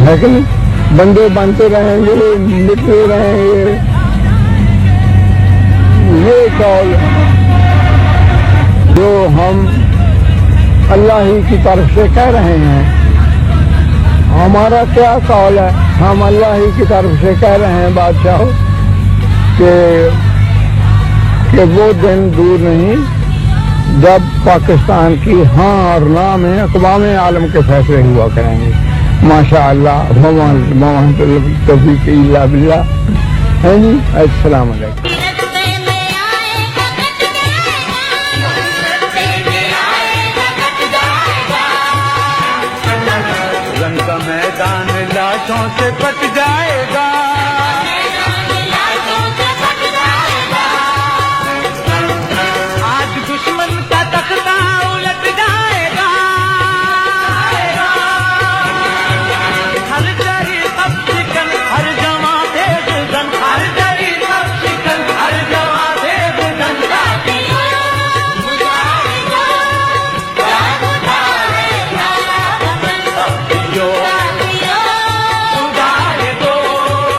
है कि नहीं? बंदे बनते रहेंगे, मिटते रहेंगे, ये कौल जो हम अल्लाह ही की तरफ से कह रहे हैं। हमारा क्या कौल है? हम अल्लाह ही की तरफ से कह रहे हैं बादशाह कि वो दिन दूर नहीं जब पाकिस्तान की हाँ और ना में अक़वाम आलम के फैसले हुआ करेंगे। माशा अल्लाह तौफीक इल्ला बिल्लाह है जी। अस्सलाम वालेकुम। रंग का मैदान लाशों से कट